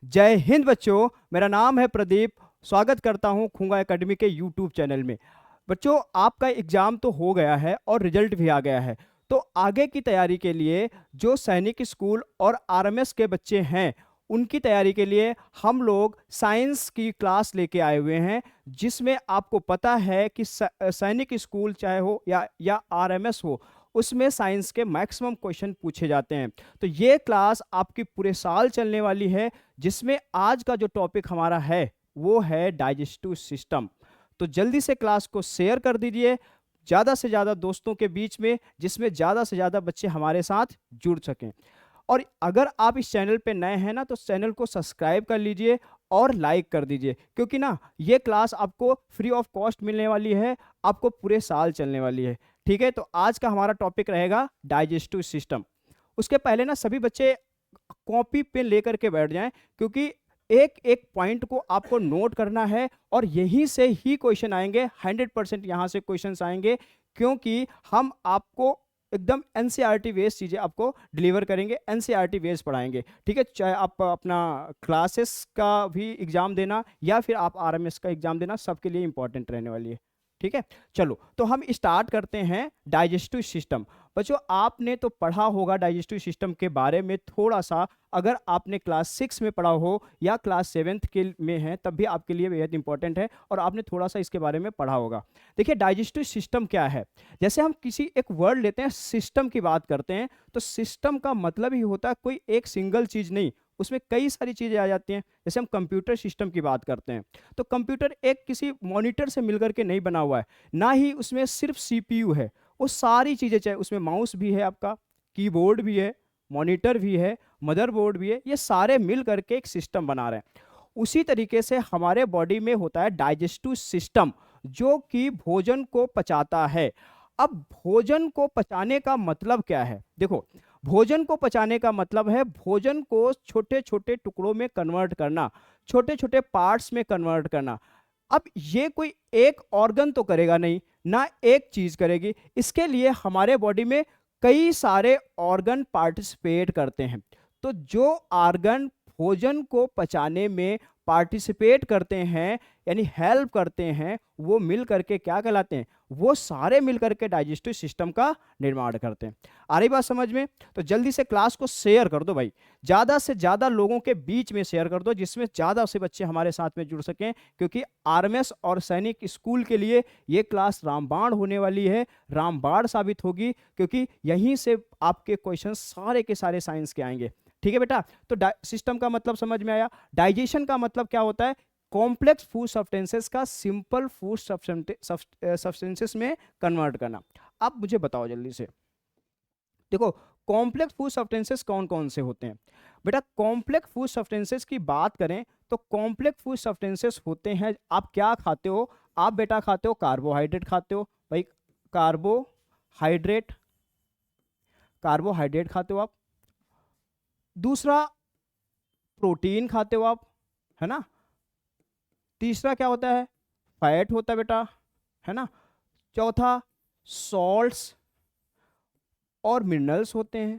जय हिंद बच्चों, मेरा नाम है प्रदीप। स्वागत करता हूं खूंगा एकेडमी के यूट्यूब चैनल में। बच्चों, आपका एग्जाम तो हो गया है और रिजल्ट भी आ गया है। तो आगे की तैयारी के लिए जो सैनिक स्कूल और आरएमएस के बच्चे हैं, उनकी तैयारी के लिए हम लोग साइंस की क्लास लेके आए हुए हैं, जिसमें आपको पता है कि सैनिक स्कूल चाहे हो या आरएमएस हो, उसमें साइंस के मैक्सिमम क्वेश्चन पूछे जाते हैं। तो ये क्लास आपकी पूरे साल चलने वाली है, जिसमें आज का जो टॉपिक हमारा है वो है डाइजेस्टिव सिस्टम। तो जल्दी से क्लास को शेयर कर दीजिए ज़्यादा से ज़्यादा दोस्तों के बीच में, जिसमें ज़्यादा से ज़्यादा बच्चे हमारे साथ जुड़ सकें। और अगर आप इस चैनल पे नए हैं ना, तो चैनल को सब्सक्राइब कर लीजिए और लाइक कर दीजिए, क्योंकि ना ये क्लास आपको फ्री ऑफ कॉस्ट मिलने वाली है, आपको पूरे साल चलने वाली है। ठीक है, तो आज का हमारा टॉपिक रहेगा डाइजेस्टिव सिस्टम। उसके पहले ना सभी बच्चे कॉपी पेन लेकर के बैठ जाएं, क्योंकि एक एक पॉइंट को आपको नोट करना है और यहीं से ही क्वेश्चन आएंगे। 100% यहाँ से क्वेश्चंस आएंगे, क्योंकि हम आपको एकदम एनसीईआरटी बेस्ड चीज़ें आपको डिलीवर करेंगे, एनसीईआरटी बेस्ड पढ़ाएंगे। ठीक है, चाहे आप अपना क्लासेस का भी एग्जाम देना या फिर आप आरएमएस का एग्जाम देना, सबके लिए इंपॉर्टेंट रहने वाली है। ठीक है, चलो तो हम स्टार्ट करते हैं डाइजेस्टिव सिस्टम। बच्चों, आपने तो पढ़ा होगा डाइजेस्टिव सिस्टम के बारे में थोड़ा सा। अगर आपने क्लास 6 में पढ़ा हो या क्लास 7th के में है, तब भी आपके लिए बेहद इंपॉर्टेंट है और आपने थोड़ा सा इसके बारे में पढ़ा होगा। देखिए, डाइजेस्टिव सिस्टम क्या है। जैसे हम किसी एक वर्ड लेते हैं, सिस्टम की बात करते हैं, तो सिस्टम का मतलब ही होता है कोई एक सिंगल चीज नहीं, उसमें कई सारी चीजें आ जाती हैं। जैसे हम कंप्यूटर सिस्टम की बात करते हैं, तो कंप्यूटर एक किसी मॉनिटर से मिलकर के नहीं बना हुआ है, ना ही उसमें सिर्फ सीपीयू है। वो सारी चीजें, चाहे उसमें माउस भी है, आपका कीबोर्ड भी है, मॉनिटर भी है, मदरबोर्ड भी है, ये सारे मिल करके एक सिस्टम बना रहे हैं। उसी तरीके से हमारे बॉडी में होता है डाइजेस्टिव सिस्टम, जो कि भोजन को पचाता है। अब भोजन को पचाने का मतलब क्या है? देखो, भोजन को पचाने का मतलब है भोजन को छोटे छोटे टुकड़ों में कन्वर्ट करना, छोटे छोटे पार्ट्स में कन्वर्ट करना। अब ये कोई एक ऑर्गन तो करेगा नहीं, ना एक चीज करेगी। इसके लिए हमारे बॉडी में कई सारे ऑर्गन पार्टिसिपेट करते हैं। तो जो ऑर्गन भोजन को पचाने में पार्टिसिपेट करते हैं, यानी हेल्प करते हैं, वो मिल करके क्या कहलाते हैं? वो सारे मिल करके डाइजेस्टिव सिस्टम का निर्माण करते हैं। आ रही बात समझ में? तो जल्दी से क्लास को शेयर कर दो भाई, ज्यादा से ज्यादा लोगों के बीच में शेयर कर दो, जिसमें ज्यादा से बच्चे हमारे साथ में जुड़ सकें, क्योंकि आरएमएस और सैनिक स्कूल के लिए ये क्लास रामबाण होने वाली है, रामबाण साबित होगी, क्योंकि यहीं से आपके क्वेश्चन सारे के सारे साइंस के आएंगे। ठीक है बेटा, तो सिस्टम का मतलब समझ में आया। डाइजेशन का मतलब क्या होता है? कॉम्प्लेक्स फूड सब्सटेंसेस का सिंपल फूड सब्सटेंसेस में कन्वर्ट करना। अब मुझे बताओ जल्दी से, देखो कॉम्प्लेक्स फूड सब्सटेंसेस कौन कौन से होते हैं? बेटा, कॉम्प्लेक्स फूड सब्सटेंसेस की बात करें तो कॉम्प्लेक्स फूड सब्सटेंसेस होते हैं, आप क्या खाते हो? आप बेटा खाते हो कार्बोहाइड्रेट, खाते हो भाई, कार्बोहाइड्रेट, कार्बोहाइड्रेट खाते हो आप। दूसरा, प्रोटीन खाते हो आप, है ना। तीसरा क्या होता है? फैट होता है बेटा, है ना। चौथा, सॉल्ट्स और मिनरल्स होते हैं,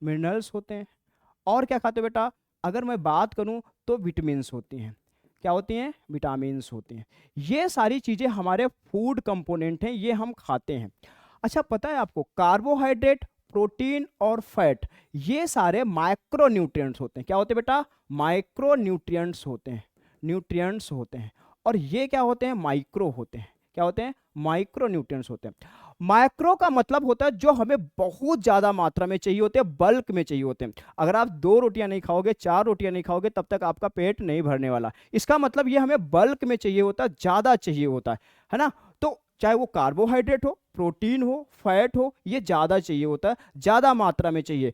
मिनरल्स होते हैं। और क्या खाते हो बेटा? अगर मैं बात करूं तो विटामिन्स होती हैं। क्या होती हैं? विटामिन्स होती हैं। ये सारी चीजें हमारे फूड कंपोनेंट हैं, ये हम खाते हैं। अच्छा, पता है आपको, कार्बोहाइड्रेट, प्रोटीन और फैट, ये सारे माइक्रो न्यूट्रिएंट्स होते हैं। क्या होते हैं बेटा? माइक्रो न्यूट्रिएंट्स होते हैं, न्यूट्रिएंट्स होते हैं। और ये क्या होते हैं? माइक्रो होते हैं। क्या होते हैं? माइक्रो न्यूट्रिएंट्स होते हैं। माइक्रो का मतलब होता है जो हमें बहुत ज्यादा मात्रा में चाहिए होते हैं, बल्क में चाहिए होते हैं। अगर आप 2 रोटियां नहीं खाओगे, 4 रोटियां नहीं खाओगे, तब तक आपका पेट नहीं भरने वाला। इसका मतलब ये हमें बल्क में चाहिए होता है, ज्यादा चाहिए होता है ना। तो चाहे वो कार्बोहाइड्रेट हो, प्रोटीन हो, फैट हो, ये ज्यादा चाहिए होता है, ज्यादा मात्रा में चाहिए।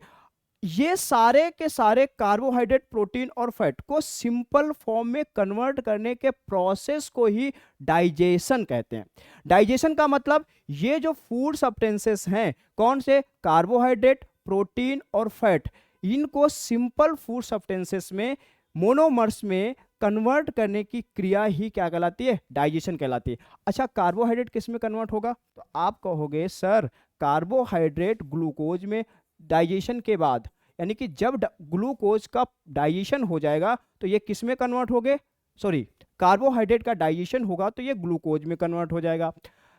ये सारे के सारे कार्बोहाइड्रेट, प्रोटीन और फैट को सिंपल फॉर्म में कन्वर्ट करने के प्रोसेस को ही डाइजेशन कहते हैं। डाइजेशन का मतलब ये जो फूड सब्सटेंसेस हैं, कौन से? कार्बोहाइड्रेट, प्रोटीन और फैट, इनको सिंपल फूड सब्सटेंसेस में, मोनोमर्स में कन्वर्ट करने की क्रिया ही क्या कहलाती है? डाइजेशन कहलाती है। अच्छा, कार्बोहाइड्रेट किस में कन्वर्ट होगा? तो आप कहोगे सर, कार्बोहाइड्रेट ग्लूकोज में डाइजेशन के बाद, यानी कि जब ग्लूकोज का डाइजेशन हो जाएगा तो ये किस में कन्वर्ट हो गए, सॉरी कार्बोहाइड्रेट का डाइजेशन होगा तो ये ग्लूकोज में कन्वर्ट हो जाएगा।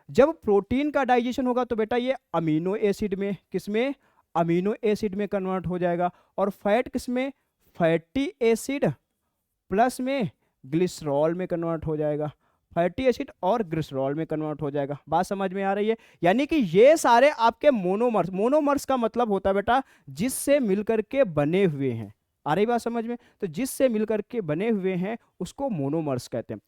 जब प्रोटीन का डाइजेशन होगा तो बेटा ये अमीनो एसिड में, किस में, अमीनो एसिड में कन्वर्ट हो जाएगा। और फैट किस में, फैटी एसिड प्लस में ग्लिसरॉल में कन्वर्ट हो जाएगा, फैटी एसिड और ग्लिसरॉल में कन्वर्ट हो जाएगा। बात समझ में आ रही है? यानी कि ये सारे आपके मोनोमर्स, मोनोमर्स का मतलब होता है बेटा जिससे मिलकर के बने हुए हैं। आ रही बात समझ में? तो जिससे मिलकर के बने हुए हैं उसको मोनोमर्स कहते हैं।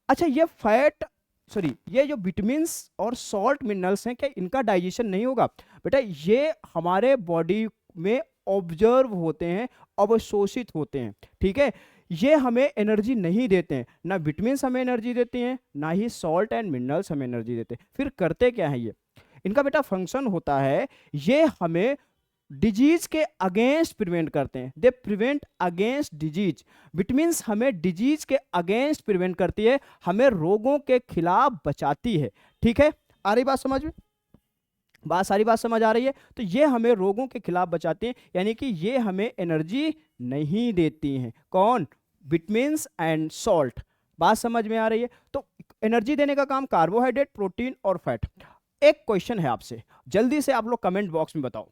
अच्छा, ये फैट, सॉरी ये जो विटामिन्स और सॉल्ट मिनरल्स हैं, क्या इनका डाइजेशन नहीं होगा? बेटा ये हमारे बॉडी में ऑब्जर्व होते हैं, अवशोषित होते हैं, ठीक है। ये हमें एनर्जी नहीं देते हैं, ना विटामिन्स हमें एनर्जी देते हैं, ना ही सॉल्ट एंड मिनरल्स हमें एनर्जी देते हैं। फिर करते क्या है ये? इनका बेटा फंक्शन होता है, ये हमें डिजीज के अगेंस्ट प्रिवेंट करते हैं, they prevent against disease. Vitamins हमें डिजीज के अगेंस्ट प्रिवेंट करती है, हमें रोगों के खिलाफ बचाती है, ठीक है। आ रही बात समझ में? सारी बात समझ आ रही है? तो ये हमें रोगों के खिलाफ बचाते हैं, यानी कि ये हमें एनर्जी नहीं देती हैं। कौन? Vitamins and salt. बात समझ में आ रही है? तो एनर्जी देने का काम कार्बोहाइड्रेट, प्रोटीन और फैट। एक क्वेश्चन है आपसे, जल्दी से आप लोग कमेंट बॉक्स में बताओ,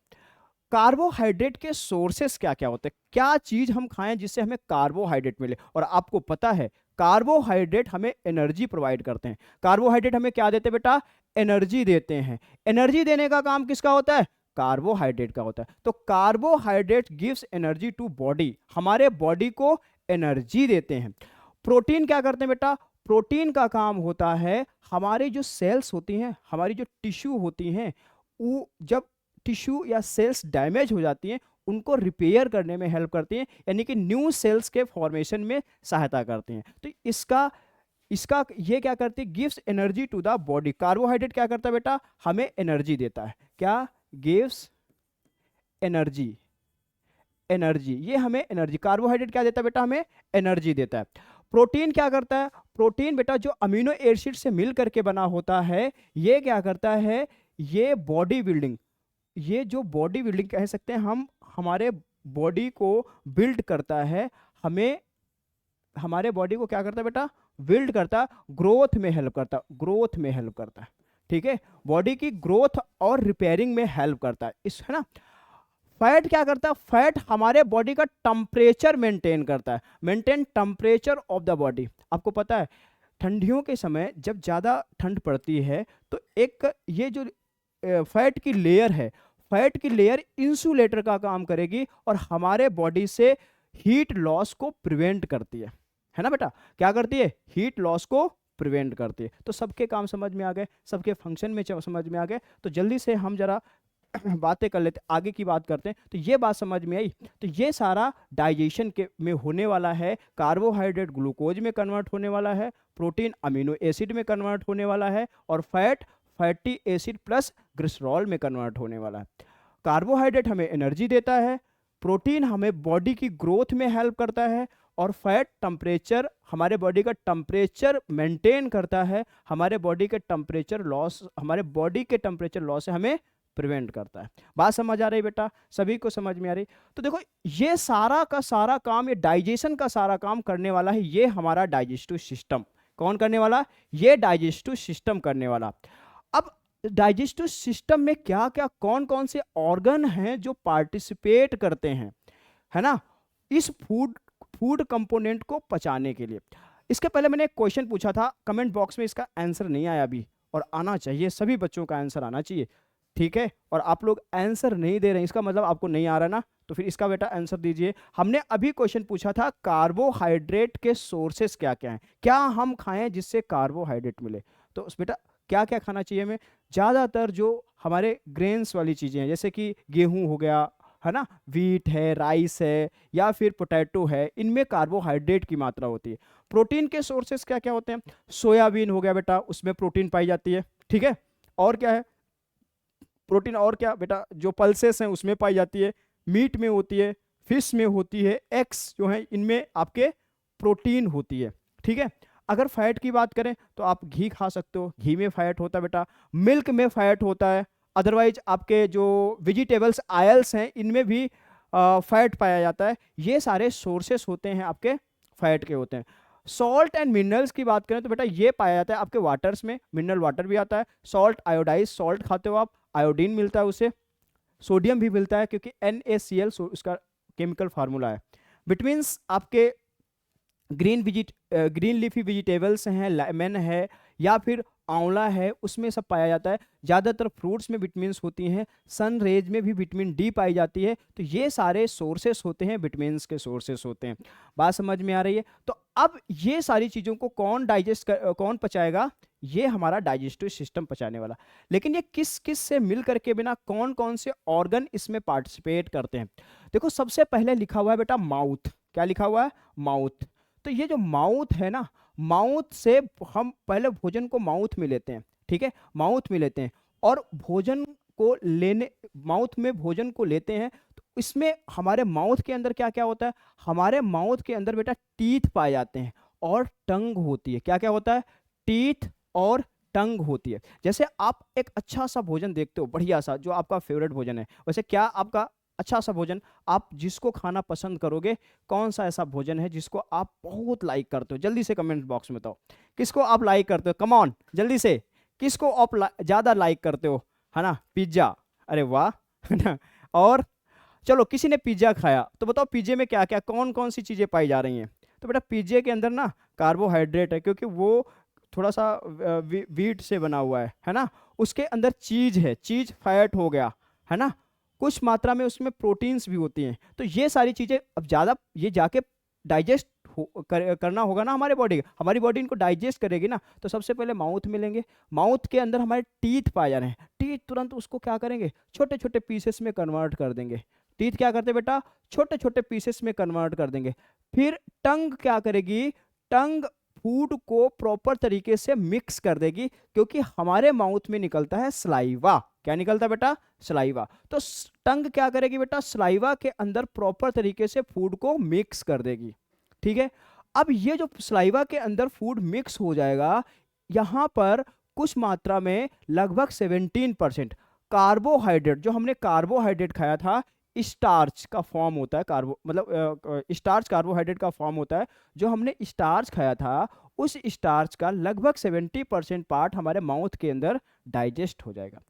कार्बोहाइड्रेट के सोर्सेस क्या क्या होते हैं? क्या चीज हम खाएं जिससे हमें कार्बोहाइड्रेट मिले? और आपको पता है कार्बोहाइड्रेट हमें एनर्जी प्रोवाइड करते हैं। कार्बोहाइड्रेट हमें क्या देते हैं बेटा? एनर्जी देते हैं। एनर्जी देने का काम किसका होता है? कार्बोहाइड्रेट का होता है। तो carbohydrate gives energy to body, हमारे बॉडी को एनर्जी देते हैं। प्रोटीन क्या करते हैं बेटा? प्रोटीन का काम होता है, हमारी जो सेल्स होती हैं, हमारी जो टिश्यू होती हैं, वो जब टिश्यू या सेल्स डैमेज हो जाती हैं उनको रिपेयर करने में हेल्प करती हैं, यानी कि न्यू सेल्स के फॉर्मेशन में सहायता करती हैं। तो इसका ये क्या करती है? Gives energy to the body. Carbohydrate क्या करता है बेटा? हमें एनर्जी देता है। क्या? गिव्स एनर्जी, एनर्जी, ये हमें एनर्जी। कार्बोहाइड्रेट क्या देता है बेटा? हमें एनर्जी देता है। प्रोटीन क्या करता है? प्रोटीन बेटा जो अमीनो एसिड से मिल करके बना होता है, ये क्या करता है? ये बॉडी बिल्डिंग, ये जो बॉडी बिल्डिंग कह सकते हैं हम, हमारे बॉडी को बिल्ड करता है, हमें हमारे बॉडी को क्या करता है बेटा? बिल्ड करता, ग्रोथ में हेल्प करता, ग्रोथ में हेल्प करता है, ठीक है। बॉडी की ग्रोथ और रिपेयरिंग में हेल्प करता है, इस है ना। फैट क्या करता है? फैट हमारे बॉडी का टेम्परेचर मेंटेन करता है, maintain temperature of the body. आपको पता है ठंडियों के समय जब ज़्यादा ठंड पड़ती है तो एक ये जो फैट की लेयर है, फैट की लेयर इंसुलेटर का काम करेगी और हमारे बॉडी से हीट लॉस को प्रिवेंट करती है ना बेटा? क्या करती है? हीट लॉस को प्रिवेंट करती है। तो सबके काम समझ में आ गए, सबके फंक्शन में समझ में आ गए। तो जल्दी से हम जरा बातें कर लेते, आगे की बात करते हैं। तो ये बात समझ में आई। तो ये सारा डाइजेशन के में होने वाला है। कार्बोहाइड्रेट ग्लूकोज में कन्वर्ट होने वाला है, प्रोटीन अमीनो एसिड में कन्वर्ट होने वाला है, और fat fatty acid plus glycerol में कन्वर्ट होने वाला है। कार्बोहाइड्रेट हमें एनर्जी देता है, प्रोटीन हमें बॉडी की ग्रोथ में हेल्प करता है, और फैट टेम्परेचर, हमारे बॉडी का टेम्परेचर मेंटेन करता है, हमारे बॉडी के टेम्परेचर लॉस, हमारे बॉडी के टेम्परेचर लॉस से हमें प्रिवेंट करता है। बात समझ आ रही बेटा? सभी को समझ में आ रही? तो देखो ये सारा का सारा काम, ये डाइजेशन का सारा काम करने वाला है ये हमारा डाइजेस्टिव सिस्टम। कौन करने वाला? ये डाइजेस्टिव सिस्टम करने वाला। अब डाइजेस्टिव सिस्टम में क्या क्या, कौन कौन से ऑर्गन हैं जो पार्टिसिपेट करते हैं, है ना, इस फूड कंपोनेंट को पचाने के लिए। इसके पहले मैंने एक क्वेश्चन पूछा था, कमेंट बॉक्स में इसका आंसर नहीं आया अभी, और आना चाहिए, सभी बच्चों का आंसर आना चाहिए, ठीक है। और आप लोग आंसर नहीं दे रहे हैं, इसका मतलब आपको नहीं आ रहा ना, तो फिर इसका बेटा आंसर दीजिए। हमने अभी क्वेश्चन पूछा था कार्बोहाइड्रेट के सोर्सेस क्या क्या हैं, क्या हम खाएं जिससे कार्बोहाइड्रेट मिले। तो उस बेटा क्या क्या खाना चाहिए हमें? ज़्यादातर जो हमारे ग्रेन्स वाली चीज़ें हैं, जैसे कि गेहूं हो गया, है ना, व्हीट है, राइस है, या फिर पोटैटो है, इनमें कार्बोहाइड्रेट की मात्रा होती है। प्रोटीन के सोर्सेस क्या क्या होते हैं? सोयाबीन हो गया बेटा, उसमें प्रोटीन पाई जाती है, ठीक है। और क्या है प्रोटीन? और क्या बेटा? जो पल्सेस हैं उसमें पाई जाती है, मीट में होती है, फिश में होती है, एग्स जो है इनमें आपके प्रोटीन होती है, ठीक है। अगर फैट की बात करें तो आप घी खा सकते हो, घी में फैट होता है बेटा, मिल्क में फैट होता है, अदरवाइज आपके जो वेजिटेबल्स आयल्स हैं इनमें भी फैट पाया जाता है। ये सारे सोर्सेस होते हैं आपके फैट के होते हैं। सॉल्ट एंड मिनरल्स की बात करें तो बेटा ये पाया जाता है आपके वाटर्स में, मिनरल वाटर भी आता है। सॉल्ट, आयोडाइज सॉल्ट खाते हो आप, आयोडीन मिलता है उससे, सोडियम भी मिलता है क्योंकि NaCl उसका केमिकल फार्मूला है। विटामिन्स आपके ग्रीन लीफी वेजिटेबल्स हैं, लेमन है या फिर आंवला है, उसमें सब पाया जाता है। ज़्यादातर फ्रूट्स में विटामिन्स होती हैं, सन रेज में भी विटामिन डी पाई जाती है। तो ये सारे सोर्सेस होते हैं, विटामिन्स के सोर्सेस होते हैं। बात समझ में आ रही है? तो अब ये सारी चीज़ों को कौन पचाएगा? ये हमारा डाइजेस्टिव सिस्टम पचाने वाला। लेकिन ये किस किस से मिल करके बिना कौन कौन से ऑर्गन इसमें पार्टिसिपेट करते हैं? देखो सबसे पहले लिखा हुआ है बेटा माउथ। क्या लिखा हुआ है? माउथ। तो ये जो माउथ है ना, माउथ से हम पहले भोजन को माउथ में लेते हैं, ठीक है, माउथ में लेते हैं और भोजन को लेने, माउथ में भोजन को लेते हैं। तो इसमें हमारे माउथ के अंदर क्या क्या होता है? हमारे माउथ के अंदर बेटा टीथ पाए जाते हैं और टंग होती है। क्या क्या होता है? टीथ और टंग होती है। जैसे आप एक अच्छा सा भोजन देखते हो, बढ़िया सा, जो आपका फेवरेट भोजन है, वैसे क्या आपका अच्छा सा भोजन आप जिसको खाना पसंद करोगे, कौन सा ऐसा भोजन है जिसको आप बहुत लाइक करते हो? जल्दी से कमेंट बॉक्स में बताओ किसको आप लाइक करते हो। कम ऑन जल्दी से, किसको आप ज्यादा लाइक करते हो? है ना, पिज्जा। अरे वाह, है ना। और चलो किसी ने पिज्जा खाया तो बताओ पिज्जे में क्या क्या, कौन कौन सी चीजें पाई जा रही हैं? तो बेटा पिज्जे के अंदर ना कार्बोहाइड्रेट है, क्योंकि वो थोड़ा सा वीट से बना हुआ है ना। उसके अंदर चीज है, चीज फैट हो गया, है ना। कुछ मात्रा में उसमें प्रोटीन्स भी होती हैं। तो ये सारी चीजें अब ज्यादा ये जाके डाइजेस्ट करना होगा ना हमारे बॉडी, हमारी बॉडी इनको डाइजेस्ट करेगी ना। तो सबसे पहले माउथ में लेंगे, माउथ के अंदर हमारे टीथ पाए जा रहे हैं, टीथ तुरंत उसको क्या करेंगे? छोटे छोटे पीसेस में कन्वर्ट कर देंगे। टीथ क्या करते हैं बेटा? छोटे छोटे पीसेस में कन्वर्ट कर देंगे। फिर टंग क्या करेगी? टंग फूड को प्रॉपर तरीके से मिक्स कर देगी, क्योंकि हमारे माउथ में निकलता है सलाइवा। क्या निकलता है बेटा? सलाइवा। तो टंग क्या करेगी बेटा? सलाइवा के अंदर प्रॉपर तरीके से फूड को मिक्स कर देगी, ठीक है। अब ये जो सलाइवा के अंदर फूड मिक्स हो जाएगा, यहां पर कुछ मात्रा में लगभग 17% कार्बोहाइड्रेट, जो हमने कार्बोहाइड्रेट खाया था, स्टार्च का फॉर्म होता है, स्टार्च कार्बोहाइड्रेट का फॉर्म होता है। जो हमने स्टार्च खाया था, उस स्टार्च का लगभग 70% पार्ट हमारे माउथ के अंदर डाइजेस्ट हो जाएगा।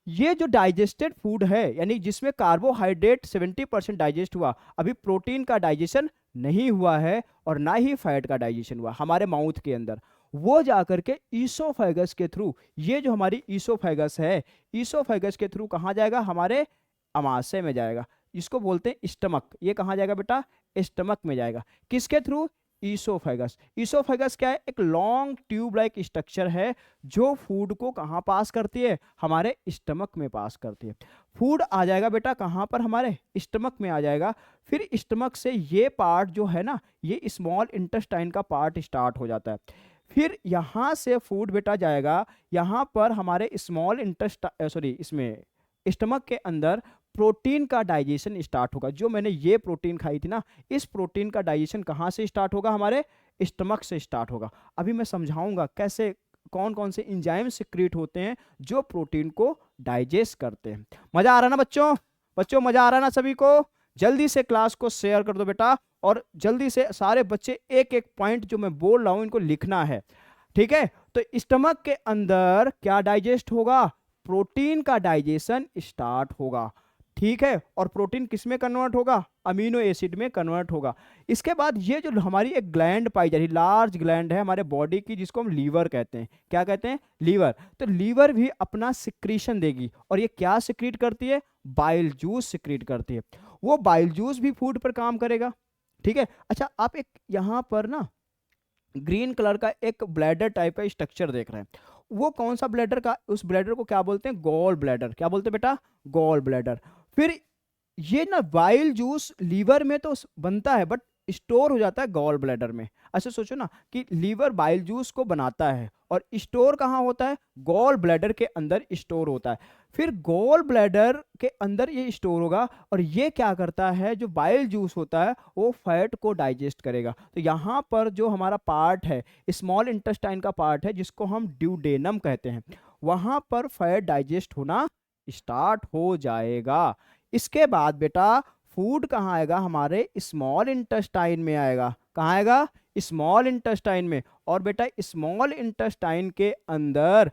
ये जो डाइजेस्टेड फूड है, यानी जिसमें कार्बोहाइड्रेट 70% डाइजेस्ट हुआ, अभी प्रोटीन का डाइजेशन नहीं हुआ है और ना ही फैट का डाइजेशन हुआ हमारे माउथ के अंदर, वो जाकर के ईसोफेगस के थ्रू, ये जो हमारी ईसोफेगस है, ईसोफेगस के थ्रू कहाँ जाएगा? हमारे अमाशय में जाएगा। इसको बोलते हैं स्टमक। ये कहाँ जाएगा बेटा? स्टमक में जाएगा। किसके थ्रू? ईसोफेगस। ईसोफेगस क्या है? एक लॉन्ग ट्यूब लाइक स्ट्रक्चर है जो फूड को कहाँ पास करती है? हमारे स्टमक में पास करती है। फूड आ जाएगा बेटा कहाँ पर? हमारे स्टमक में आ जाएगा। फिर स्टमक से ये पार्ट जो है ना, ये स्मॉल इंटेस्टाइन का पार्ट स्टार्ट हो जाता है। फिर यहाँ से फूड बेटा जाएगा, यहाँ पर हमारे स्मॉल इसमें स्टमक के अंदर प्रोटीन का डाइजेशन स्टार्ट होगा। जो मैंने ये प्रोटीन खाई थी ना, इस प्रोटीन का डाइजेशन कहाँ से स्टार्ट होगा? हमारे स्टमक से स्टार्ट होगा। अभी मैं समझाऊंगा कैसे, कौन कौन से एंजाइम सिक्रीट होते हैं जो प्रोटीन को डाइजेस्ट करते हैं। मजा आ रहा ना बच्चों? बच्चों मजा आ रहा ना सभी को? जल्दी से क्लास को शेयर कर दो बेटा, और जल्दी से सारे बच्चे एक एक पॉइंट जो मैं बोल रहा हूं इनको लिखना है, ठीक है। तो स्टमक के अंदर क्या डाइजेस्ट होगा? प्रोटीन का डाइजेशन स्टार्ट होगा, ठीक है। और प्रोटीन किस में कन्वर्ट होगा? अमीनो एसिड में कन्वर्ट होगा। इसके बाद ये जो हमारी एक ग्लैंड पाई जा रही, लार्ज ग्लैंड है हमारे बॉडी की, जिसको हम लीवर कहते हैं। क्या कहते हैं? लीवर। तो लीवर भी अपना सिक्रीशन देगी, और ये क्या सिक्रीट करती है? बाइल जूस सिक्रीट करती है। वो बाइल जूस भी फूड पर काम करेगा, ठीक है। अच्छा, आप एक यहां पर ना ग्रीन कलर का एक ब्लैडर टाइप का स्ट्रक्चर देख रहे हैं। वो कौन सा ब्लैडर का? उस ब्लैडर को क्या बोलते हैं? Gall bladder. क्या बोलते हैं बेटा? Gall bladder. फिर ये ना बाइल जूस लीवर में तो बनता है, बट स्टोर हो जाता है गॉल ब्लैडर में। ऐसे सोचो ना कि लीवर बाइल जूस को बनाता है और स्टोर कहाँ होता है? गॉल ब्लैडर के अंदर स्टोर होता है। फिर गॉल ब्लैडर के अंदर ये स्टोर होगा, और ये क्या करता है? जो बाइल जूस होता है वो फैट को डाइजेस्ट करेगा। तो यहाँ पर जो हमारा पार्ट है, स्मॉल इंटेस्टाइन का पार्ट है, जिसको हम ड्यूडेनम कहते हैं, वहां पर फैट डाइजेस्ट होना स्टार्ट हो जाएगा। इसके बाद बेटा फूड कहाँ आएगा, हमारे स्मॉल इंटेस्टाइन में आएगा। कहाँ आएगा, स्मॉल इंटेस्टाइन में। और बेटा स्मॉल इंटेस्टाइन के अंदर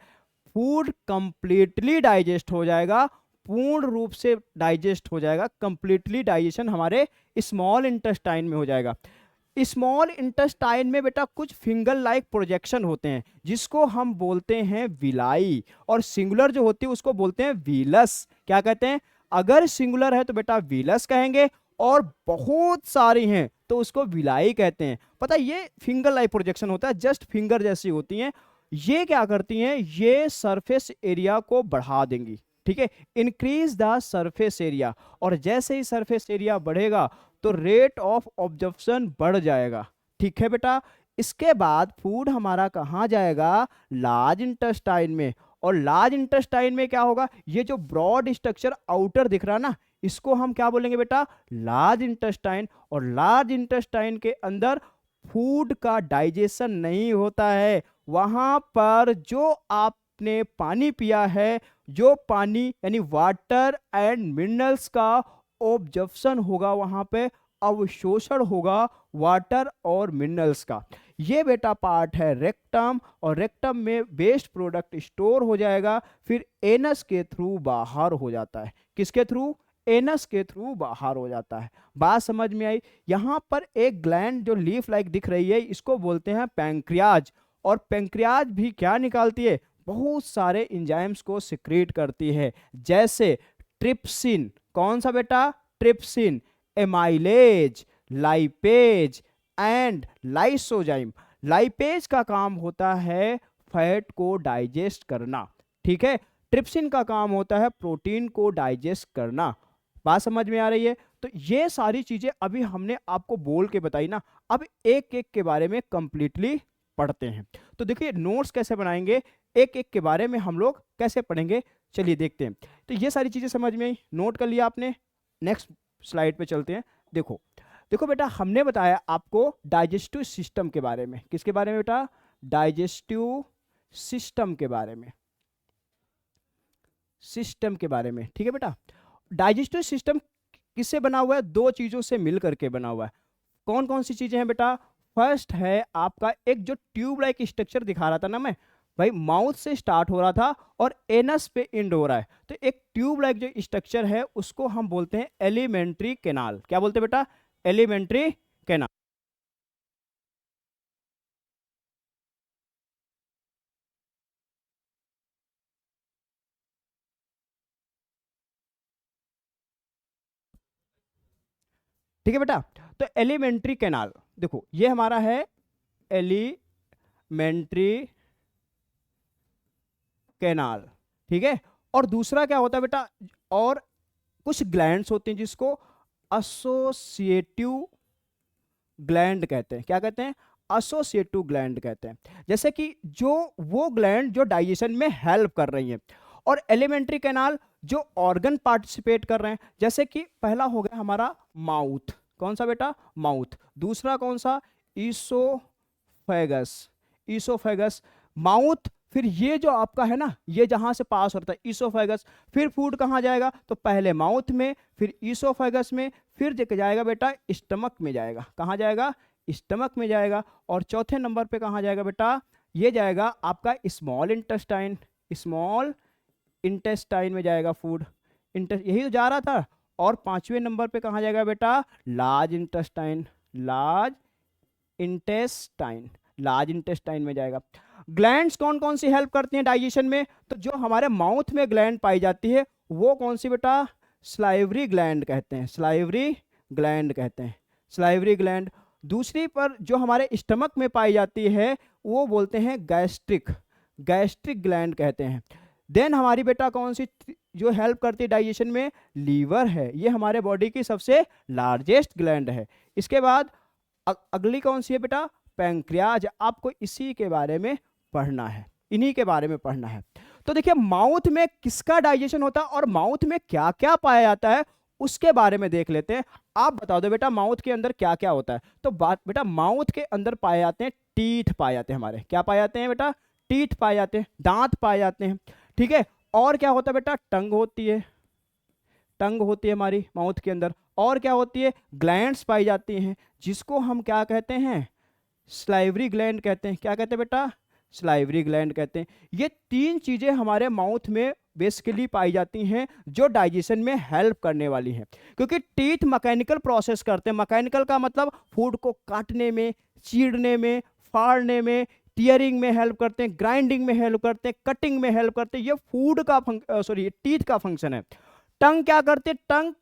फूड कंप्लीटली डाइजेस्ट हो जाएगा, पूर्ण रूप से डाइजेस्ट हो जाएगा, कंप्लीटली डाइजेशन हमारे स्मॉल इंटेस्टाइन में हो जाएगा। स्मॉल इंटेस्टाइन में बेटा कुछ फिंगर लाइक प्रोजेक्शन होते हैं जिसको हम बोलते हैं विलाई, और सिंगुलर जो होती है उसको बोलते हैं वीलस। क्या कहते हैं, अगर सिंगुलर है तो बेटा वीलस कहेंगे, और बहुत सारी हैं तो उसको विलाई कहते हैं। पता है ये फिंगर लाइक प्रोजेक्शन होता है, जस्ट फिंगर जैसी होती हैं। ये क्या करती हैं, ये सरफेस एरिया को बढ़ा देंगी, ठीक है, इंक्रीज द सरफेस एरिया। और जैसे ही सरफेस एरिया बढ़ेगा तो रेट ऑफ ऑब्जर्प्शन बढ़ जाएगा, ठीक है बेटा। इसके बाद फूड हमारा कहाँ जाएगा, लार्ज इंटेस्टाइन में। और लार्ज इंटेस्टाइन में क्या होगा, ये जो ब्रॉड स्ट्रक्चर आउटर दिख रहा ना, इसको हम क्या बोलेंगे बेटा, लार्ज इंटेस्टाइन। और लार्ज इंटेस्टाइन के अंदर फूड का डाइजेशन नहीं होता है, वहां पर जो आपने पानी पिया है, जो पानी यानी वाटर एंड मिनरल्स का ऑब्जर्प्शन होगा, वहां पे अवशोषण होगा वाटर और मिनरल्स का। ये बेटा पार्ट है रेक्टम, और रेक्टम में वेस्ट प्रोडक्ट स्टोर हो जाएगा, फिर एनस के थ्रू बाहर हो जाता है। किसके थ्रू, एनस के थ्रू बाहर हो जाता है। बात समझ में आई। यहां पर एक ग्लैंड जो लीफ लाइक दिख रही है, इसको बोलते हैं पैंक्रियाज। और पैंक्रियाज भी क्या निकालती है, बहुत सारे एंजाइम्स को सिक्रीट करती है, जैसे ट्रिप्सिन। कौन सा बेटा, trypsin, amylase, lipase and lysozyme. Lipase का काम होता है फैट को डाइजेस्ट करना, ठीक है। ट्रिप्सिन का काम होता है प्रोटीन को डाइजेस्ट करना। बात समझ में आ रही है। तो ये सारी चीजें अभी हमने आपको बोल के बताई ना, अब एक एक के बारे में कंप्लीटली पढ़ते हैं। तो देखिए नोट्स कैसे बनाएंगे, एक एक के बारे में हम लोग कैसे पढ़ेंगे, चलिए देखते हैं। तो ये सारी चीजें समझ में आई, नोट कर लिया आपने। नेक्स्ट स्लाइड पे चलते हैं। देखो देखो बेटा, हमने बताया आपको डाइजेस्टिव सिस्टम के बारे में। किसके बारे में बेटा, डाइजेस्टिव सिस्टम के बारे में, सिस्टम के बारे में, ठीक है बेटा। डाइजेस्टिव सिस्टम किससे बना हुआ है, दो चीजों से मिल करके बना हुआ है। कौन कौन सी चीजें हैं बेटा, फर्स्ट है आपका एक जो ट्यूब लाइक स्ट्रक्चर दिखा रहा था ना मैं, भाई माउथ से स्टार्ट हो रहा था और एनस पे एंड हो रहा है, तो एक ट्यूब लाइक जो स्ट्रक्चर है उसको हम बोलते हैं एलिमेंट्री कैनाल। क्या बोलते हैं बेटा, एलिमेंट्री कैनाल। ठीक है बेटा, तो एलिमेंट्री कैनाल देखो ये हमारा है एलिमेंट्री कैनाल, ठीक है। और दूसरा क्या होता है बेटा, और कुछ ग्लैंड्स होते हैं जिसको एसोसिएटिव ग्लैंड कहते हैं। क्या कहते हैं, एसोसिएटिव ग्लैंड कहते हैं। जैसे कि जो वो ग्लैंड जो डाइजेशन में हेल्प कर रही हैं, और एलिमेंट्री कैनाल जो ऑर्गन पार्टिसिपेट कर रहे हैं। जैसे कि पहला हो गया हमारा माउथ, कौन सा बेटा, माउथ। दूसरा कौन सा, ईसोफेगस, ईसोफेगस माउथ। फिर ये जो आपका है ना, ये जहां से पास होता है ईसोफेगस, फिर फूड कहाँ जाएगा, तो पहले माउथ में, फिर ईसोफेगस में, फिर जाएगा बेटा स्टमक में जाएगा। कहाँ जाएगा, स्टमक में जाएगा। और चौथे नंबर पे कहाँ जाएगा बेटा, ये जाएगा आपका स्मॉल इंटेस्टाइन, स्मॉल इंटेस्टाइन में जाएगा फूड, यही तो जा रहा था। और पांचवें नंबर पे कहाँ जाएगा बेटा, large intestine, large intestine, large intestine में जाएगा। ग्लैंड्स कौन कौन सी हेल्प करती हैं डाइजेशन में, तो जो हमारे माउथ में ग्लैंड पाई जाती है वो कौन सी बेटा, स्लाइवरी ग्लैंड कहते हैं, स्लाइवरी ग्लैंड कहते हैं, स्लाइवरी ग्लैंड। दूसरी पर जो हमारे स्टमक में पाई जाती है वो बोलते हैं गैस्ट्रिक, गैस्ट्रिक ग्लैंड कहते हैं। देन हमारी बेटा कौन सी जो हेल्प करती है डाइजेशन में, लीवर है, ये हमारे बॉडी की सबसे लार्जेस्ट ग्लैंड है। इसके बाद अगली कौन सी है बेटा, पैंक्रियाज। आपको इसी के बारे में पढ़ना है, इन्हीं के बारे में पढ़ना है। तो देखिए माउथ में किसका डाइजेशन होता है और माउथ में क्या क्या पाया जाता है उसके बारे में देख लेते हैं। आप बता दो बेटा माउथ के अंदर क्या क्या होता है। तो बात बेटा, माउथ के अंदर पाए जाते हैं टीथ, पाए जाते हैं हमारे, क्या पाए जाते हैं बेटा, टीथ पाए जाते हैं, दांत पाए जाते हैं, ठीक है। और क्या होता है बेटा, टंग होती है, टंग होती है हमारी माउथ के अंदर। और क्या होती है, ग्लैंड्स पाई जाती हैं, जिसको हम क्या कहते हैं, स्लाइवरी ग्लैंड कहते हैं। क्या कहते हैं बेटा, स्लाइवरी ग्लैंड कहते हैं। ये तीन चीजें हमारे माउथ में बेसिकली पाई जाती हैं जो डाइजेशन में हेल्प करने वाली हैं, क्योंकि टीथ मैकेनिकल प्रोसेस करते हैं। मैकेनिकल का मतलब फूड को काटने में, चीरने में, फाड़ने में, टीयरिंग में हेल्प करते हैं, ग्राइंडिंग में हेल्प करते हैं, कटिंग में हेल्प करते हैं। ये फूड का टीथ का फंक्शन है। टंग क्या करती है, टंग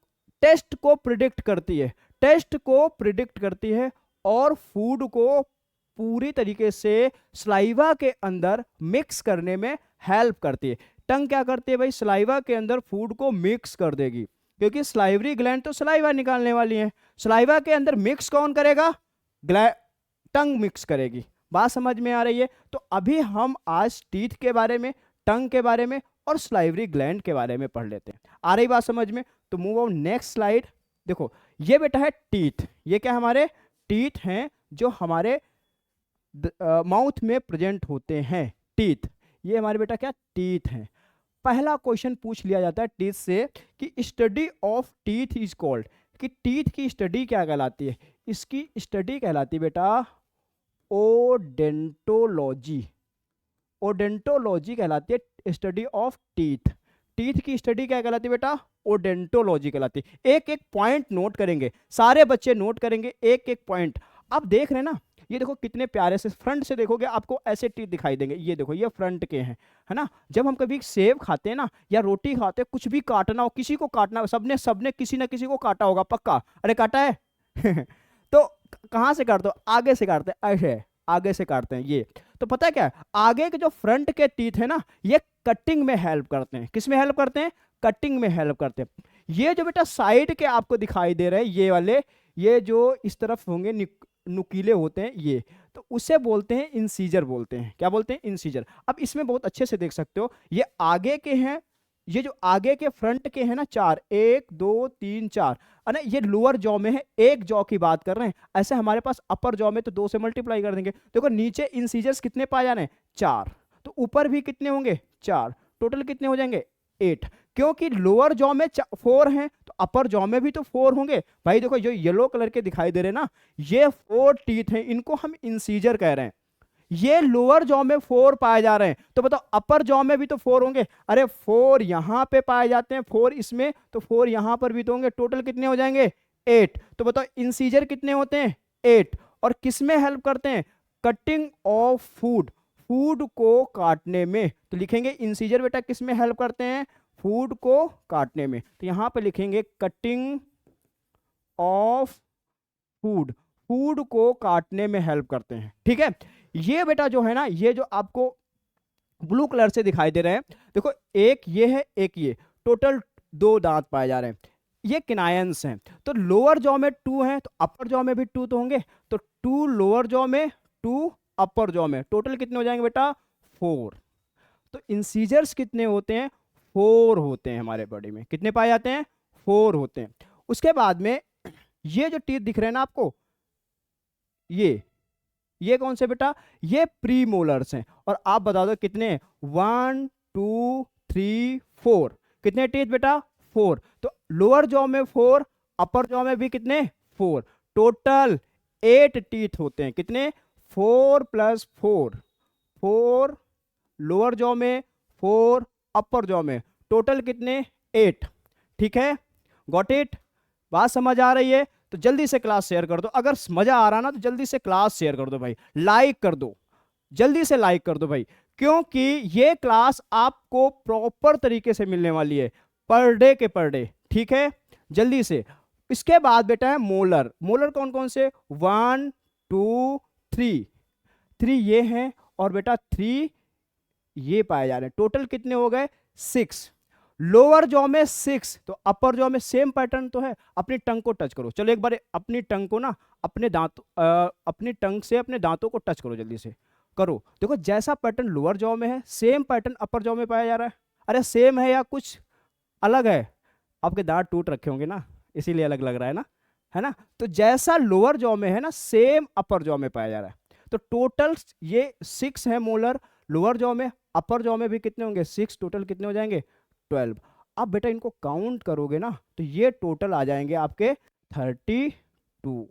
टेस्ट को प्रिडिक्ट करती है, टेस्ट को प्रिडिक्ट करती है और फूड को पूरी तरीके से स्लाइवा के अंदर मिक्स करने में हेल्प करती है। टंग क्या करती है भाई, स्लाइवा के अंदर फूड को मिक्स कर देगी, क्योंकि स्लाइवरी ग्लैंड तो स्लाइवा निकालने वाली है। स्लाइवा के अंदर मिक्स कौन करेगा, टंग मिक्स करेगी। बात समझ में आ रही है। तो अभी हम आज टीथ के बारे में, टंग के बारे में और स्लाइवरी ग्लैंड के बारे में पढ़ लेते हैं। आ रही बात समझ में? तो मूव ऑन नेक्स्ट स्लाइड। देखो ये बेटा है टीथ, ये क्या हमारे टीथ हैं जो हमारे माउथ में प्रेजेंट होते हैं। टीथ, ये हमारे बेटा क्या टीथ हैं। पहला क्वेश्चन पूछ लिया जाता है टीथ से कि study of teeth is called, कि टीथ की स्टडी क्या कहलाती है। इसकी स्टडी कहलाती है बेटा ओडेंटोलॉजी। ओडेंटोलॉजी कहलाती है स्टडी ऑफ टीथ। टीथ की स्टडी क्या कहलाती है बेटा, ओडेंटोलॉजी कहलाती है। एक एक पॉइंट नोट करेंगे, सारे बच्चे नोट करेंगे एक एक पॉइंट। आप देख रहे हैं ना, ये देखो कितने प्यारे से, फ्रंट से देखोगे आपको ऐसे टीथ दिखाई देंगे। ये देखो ये फ्रंट के हैं, है ना। जब हम कभी सेब खाते हैं ना या रोटी खाते हैं, कुछ भी काटना हो, किसी को काटना हो, सबने सबने किसी ना किसी को काटा होगा पक्का। अरे काटा है तो कहाँ से काटते हो, आगे से काटते हैं, ऐसे आगे से काटते हैं। ये तो पता है क्या है, आगे के जो फ्रंट के टीथ है ना, ये कटिंग में हेल्प करते हैं। किस में हेल्प करते हैं, कटिंग में हेल्प करते हैं। ये जो बेटा साइड के आपको दिखाई दे रहे हैं, ये वाले, ये जो इस तरफ होंगे नुकीले होते हैं, ये तो उसे बोलते हैं इंसीजर बोलते हैं। क्या बोलते हैं, इंसीजर। अब इसमें बहुत अच्छे से देख सकते हो, ये आगे के हैं, ये जो आगे के फ्रंट के हैं ना, 4, 1 2 3 4, है ना। ये लोअर जॉ में है, एक जॉ की बात कर रहे हैं। ऐसे हमारे पास अपर जॉ में तो 2 से मल्टीप्लाई कर देंगे। देखो नीचे इंसीजर्स कितने पाए जाने हैं, 4, तो ऊपर भी कितने होंगे, 4, टोटल कितने हो जाएंगे, 8। क्योंकि लोअर जॉ में 4 हैं तो अपर जॉ में भी तो 4 होंगे भाई। देखो जो येलो कलर के दिखाई दे रहे हैं ना, ये 4 टीथ हैं, इनको हम इंसीजर कह रहे हैं। ये लोअर जॉ में 4 पाए जा रहे हैं, तो बताओ अपर जॉ में भी तो 4 होंगे। अरे 4 यहां पे पाए जाते हैं, 4 इसमें, तो 4 यहां पर भी तो होंगे। टोटल कितने हो जाएंगे, 8। तो बताओ इंसीजर कितने होते हैं, 8। और किस में हेल्प करते हैं, कटिंग ऑफ फूड, फूड को काटने में। तो लिखेंगे इंसीजर बेटा किस में हेल्प करते हैं, फूड को काटने में। तो यहां पे लिखेंगे कटिंग ऑफ फूड, फूड को काटने में हेल्प करते हैं। ठीक है, ये बेटा जो है ना, ये जो आपको ब्लू कलर से दिखाई दे रहे हैं, देखो एक ये है, एक ये, टोटल 2 दांत पाए जा रहे हैं। ये किनायंस हैं, तो लोअर जॉ में 2 हैं, तो अपर जॉ में भी 2 तो होंगे। तो 2 लोअर जॉ में, 2 अपर जॉ में, टोटल कितने हो जाएंगे बेटा, 4। तो इंसीजर्स कितने होते हैं, 4 होते हैं हमारे बॉडी में। कितने पाए जाते हैं, 4 होते हैं। उसके बाद में ये जो टीथ दिख रहे हैं ना आपको, ये कौन से बेटा, ये प्री मोलर्स हैं। और आप बता दो कितने, 1 2 3 4, कितने टीथ बेटा, 4। तो लोअर जॉ में 4, अपर जॉ में भी कितने, 4, टोटल 8 टीथ होते हैं। कितने, 4 + 4, 4 लोअर जॉ में, 4 अपर जॉ में, टोटल कितने, 8। ठीक है, गॉट इट, बात समझ आ रही है? तो जल्दी से क्लास शेयर कर दो। अगर मजा आ रहा ना तो जल्दी से क्लास शेयर कर दो भाई, लाइक कर दो, जल्दी से लाइक कर दो भाई, क्योंकि ये क्लास आपको प्रॉपर तरीके से मिलने वाली है, पर डे के पर डे। ठीक है, जल्दी से। इसके बाद बेटा है मोलर। मोलर कौन कौन से, 1 2 3, 3 ये हैं, और बेटा 3 ये पाए जा रहे हैं। टोटल कितने हो गए, 6। लोअर जॉ में 6, तो अपर जॉ में सेम पैटर्न तो है। अपनी टंग को टच करो, चलो एक बार अपनी टंग को ना, अपने अपनी टंग से अपने दांतों को टच करो, जल्दी से करो। देखो जैसा पैटर्न लोअर जॉ में है, सेम पैटर्न अपर जॉ में पाया जा रहा है। अरे सेम है या कुछ अलग है, आपके दांत टूट रखे होंगे ना, इसीलिए अलग लग रहा है ना। तो जैसा लोअर जॉ में है ना, सेम अपर जॉ में पाया जा रहा है। तो टोटल ये 6 है मोलर लोअर जॉ में, अपर जॉ में भी कितने होंगे, 6, टोटल कितने हो जाएंगे, 12। आप बेटा इनको काउंट करोगे ना तो ये टोटल आ जाएंगे आपके 32।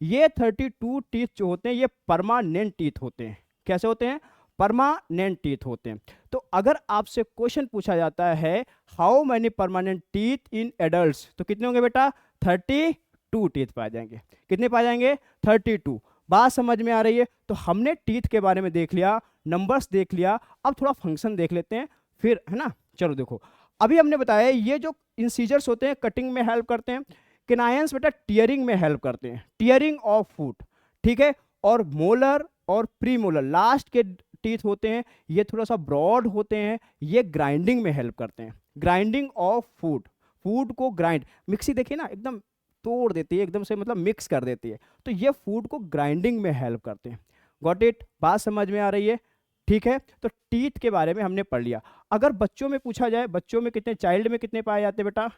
ये 32 टीथ जो होते हैं ये परमानेंट टीथ होते हैं। कैसे होते हैं? परमानेंट टीथ होते हैं। तो अगर आपसे क्वेश्चन पूछा जाता है how many permanent teeth in adults, तो कितने होंगे बेटा? 32 टीथ पाए जाएंगे। कितने पाए जाएंगे? 32। बात समझ में आ रही है? तो हमने टीथ के बारे में देख लिया, नंबर्स देख लिया, अब थोड़ा फंक्शन देख लेते हैं फिर, है ना। चलो देखो, अभी हमने बताया ये जो इंसीजर्स होते हैं कटिंग में हेल्प करते हैं, केनायंस बेटा टीयरिंग में हेल्प करते हैं, टीयरिंग ऑफ फूड, ठीक है। और मोलर और प्रीमोलर लास्ट के टीथ होते हैं, ये थोड़ा सा ब्रॉड होते हैं, ये ग्राइंडिंग में हेल्प करते हैं, ग्राइंडिंग ऑफ फूड, फूड को ग्राइंड, मिक्सी देखिए ना एकदम तोड़ देती है, एकदम से मतलब मिक्स कर देती है, तो ये फूड को ग्राइंडिंग में हेल्प करते हैं। Got it? बात समझ में आ रही है? ठीक है, तो टीथ के बारे में हमने पढ़ लिया। अगर बच्चों में पूछा जाए, बच्चों में कितने, चाइल्ड में कितने पाए जाते हैं बेटा?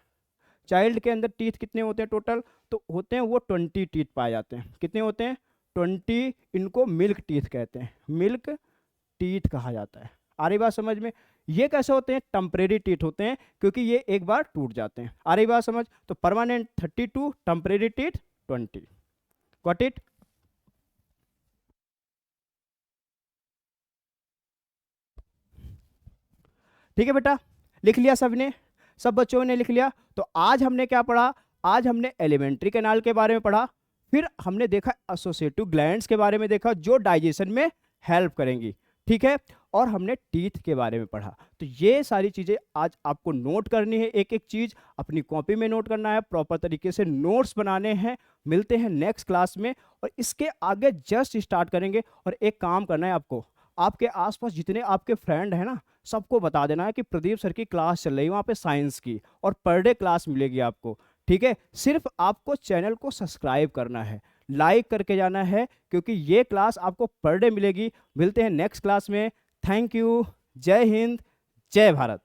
चाइल्ड के अंदर टीथ कितने होते हैं टोटल? तो होते हैं वो 20 टीथ पाए जाते हैं। कितने होते हैं? 20। इनको मिल्क टीथ कहते हैं, मिल्क टीथ कहा जाता है। आ रही बात समझ में? ये कैसे होते हैं? टेम्परेरी टीथ होते हैं, क्योंकि ये एक बार टूट जाते हैं। आ रही बात समझ? तो permanent 32, temporary teeth 20। Got it? ठीक है बेटा, लिख लिया सबने? सब बच्चों ने लिख लिया? तो आज हमने क्या पढ़ा? आज हमने एलिमेंट्री कैनाल के बारे में पढ़ा, फिर हमने देखा एसोसिएटिव ग्लैंड्स के बारे में देखा जो डाइजेशन में हेल्प करेंगी, ठीक है। और हमने टीथ के बारे में पढ़ा। तो ये सारी चीज़ें आज आपको नोट करनी है, एक एक चीज़ अपनी कॉपी में नोट करना है, प्रॉपर तरीके से नोट्स बनाने हैं। मिलते हैं नेक्स्ट क्लास में, और इसके आगे जस्ट स्टार्ट करेंगे। और एक काम करना है आपको, आपके आसपास जितने आपके फ्रेंड हैं ना, सबको बता देना है कि प्रदीप सर की क्लास चल रही है वहाँ पे साइंस की, और पर डे क्लास मिलेगी आपको, ठीक है। सिर्फ आपको चैनल को सब्सक्राइब करना है, लाइक करके जाना है, क्योंकि ये क्लास आपको पर डे मिलेगी। मिलते हैं नेक्स्ट क्लास में। Thank you. जय हिंद, जय भारत।